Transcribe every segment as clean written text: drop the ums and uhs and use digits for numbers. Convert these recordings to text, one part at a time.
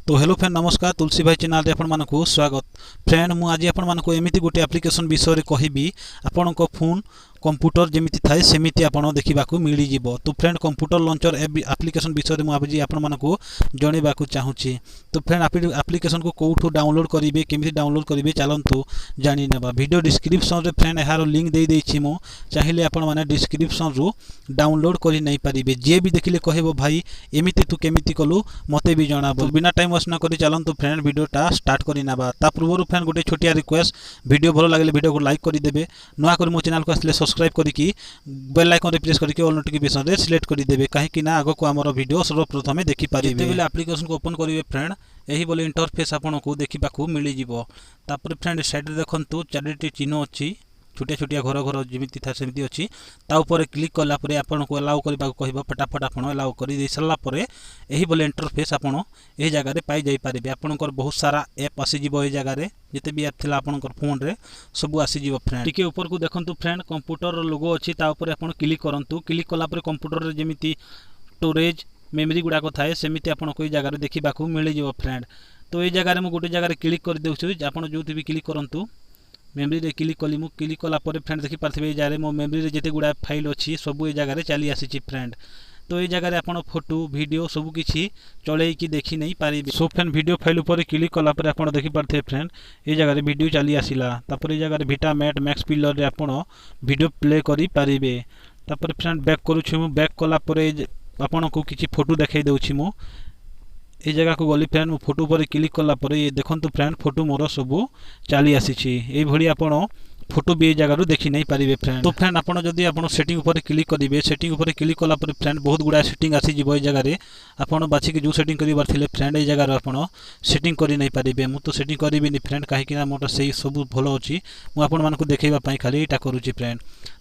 तो hello friend नमस्कार तुलसी भाई चैनल रे आपण मानकु स्वागत। फ्रेंड मु आज आपण मानकु एमिति गोटे एप्लिकेशन विषय रे कहिबी। आपण को फोन कंप्यूटर जेमिति थाए सेमिति आपण देखिबाकू मिली जिवो। तो फ्रेंड कंप्यूटर लॉन्चर एप्लिकेशन विषय रे मु आज आपण मानकु जणेबाकू चाहूची। तो फ्रेंड एप्लिकेशन को कोठू डाउनलोड करिवे केमिति डाउनलोड करिवे चलंतु जानि नेबा। वीडियो डिस्क्रिप्शन रे फ्रेंड एहारो लिंक दे देछि मु, चाहिले आपण माने डिस्क्रिप्शन रु डाउनलोड करि नै परिबे। जे भी देखिले कहबो भाई एमिति तू केमिति कलु मते भी जणाबो। बिना टाइम वेस्ट न करी चलंतु फ्रेंड वीडियोटा स्टार्ट करि नेबा। ता पूर्व फ्रेंड गोटे छोटिया रिक्वेस्ट, वीडियो भलो लागले वीडियो को लाइक करि देबे। नुआ कर मो चैनल को आसले सब्सक्राइब करिकि बेल आइकन रे प्रेस करिकि ऑल नोटिफिकेशन रे सिलेक्ट करि देबे, काहे कि ना आगो को हमर वीडियो सर्वप्रथमे देखि पारिबे। जेते बेले एप्लिकेशन को ओपन करिवे फ्रेंड एही बोले इंटरफेस आपन को देखिबाकू मिली जिवो। तापर फ्रेंड साइड रे देखंतु चारिटी चिन्ह अछि, छोटिया छोटिया घर घर जेमिति था सेमिति अछि। ता ऊपर क्लिक कला परे आपन को अलाउ करबा को कहबो, फटाफट आपन अलाउ करि दे सला परे एही बोले इंटरफेस आपन एही जगह रे पाई जाई पारिबे। आपन को बहुत सारा ऐप आसी जिवो एही जगह रे, जते भी ऐप थिला आपन को फोन रे सब आसी जिवो फ्रेंड। टिके ऊपर को देखंतु फ्रेंड कंप्यूटर लोगो अछि, ता ऊपर आपन क्लिक करंतु। क्लिक कला परे कंप्यूटर रे जेमिति स्टोरेज मेमोरी गुडा को थाए सेमिति आपन को एही जगह रे देखिबाकू मिली जिवो फ्रेंड। तो एही जगह रे मु गोटे जगह रे क्लिक कर देउछु, आपन जोथि भी क्लिक करंतु। मेमोरी रे क्लिक कली मु, क्लिक कला परे फ्रेंड देखि पारथिबे एही जगह रे मो मेमोरी रे जेते गुडा फाइल अछि सब एही जगह रे चली आसीछि फ्रेंड। तो एही जगह रे आपन फोटो वीडियो सब किछि चलै कि देखि नै पारिबे। सो फ्रेंड वीडियो फाइल ऊपर क्लिक कला परे आपन देखि पारथिबे फ्रेंड एही जगह रे वीडियो चली आसिला। तापर एही जगह रे विटा मैट मैक्स प्लेयर रे आपन वीडियो प्ले करि पारिबे। तापर फ्रेंड बैक करूछु मु, बैक कला परे आपन को किछि फोटो देखाइ देउछि मु। ए जगह को गली फ्रेंड मु फोटो पर क्लिक कला परे ये देखंतु फ्रेंड फोटो मोर सब चली आसीछि। एई भली आपण फोटो भी जगह रू देखि नहीं पारिबे फ्रेंड। तो फ्रेंड आपण जदी आपण सेटिंग ऊपर क्लिक करिवे, सेटिंग ऊपर क्लिक कला परे फ्रेंड बहुत गुडा सेटिंग आसी जिवो ए जगह रे। आपण बाछि कि जो सेटिंग करिबार थिले फ्रेंड ए जगह रे आपण सेटिंग करि नहीं पारिबे। मु तो सेटिंग करिबे नि फ्रेंड, काहे कि ना मोर सेही सब भलो अछि। मु आपण मान को देखैबा पई खाली एटा करूची फ्रेंड।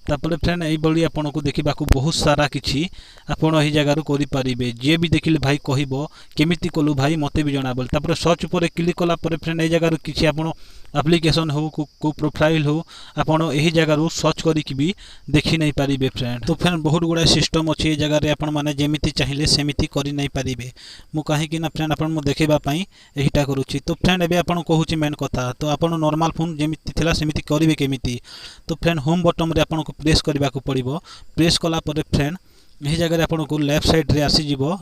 तापर फ्रेंड एई बळी आपण को देखिबाकू बहुत सारा किछि आपण एही जगह रू करि पारिबे। जे भी देखिले भाई कहिबो केमिति कलु भाई मते भी जणाबल। तापर सर्च ऊपर क्लिक कला परे फ्रेंड एही जगह रू किछि आपण एप्लिकेशन हो को प्रोफाइल हो आपण एही जगह रू सर्च करिकि भी देखि नै पारिबे फ्रेंड। तो फ्रेंड बहुत गुडा सिस्टम अछि ए जगह रे, आपण माने जेमिति चाहिए सेमिति करि नै पारिबे। मु काहे कि ना फ्रेंड आपण मु देखैबा पई एहिटा करूची। तो फ्रेंड एबे आपण कहूची मेन कथा, तो आपण नॉर्मल फोन जेमिति थिला सेमिति करिवे केमिति। तो फ्रेंड होम बटन रे आपण को प्रेस करबा को पड़िबो। प्रेस कला परे फ्रेंड एही जगह रे आपण को लेफ्ट साइड रे आसी जिवो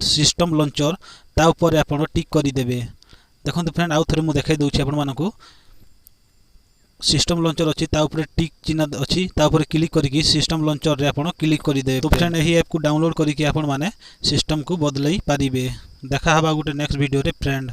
सिस्टम लॉन्चर, ता ऊपर आपण टिक करि देबे। देखंतु फ्रेंड आउ थरे मु देखाइ दउची आपण मानकु सिस्टम लॉन्चर अछि, ता ऊपर टिक चिन्ह अछि, ता ऊपर क्लिक करिकि सिस्टम लॉन्चर रे आपण क्लिक करि देबे। तो फ्रेंड एही ऐप को डाउनलोड करिकि आपण माने सिस्टम को बदलै पारिबे। देखा हबा गुटे नेक्स्ट वीडियो रे फ्रेंड।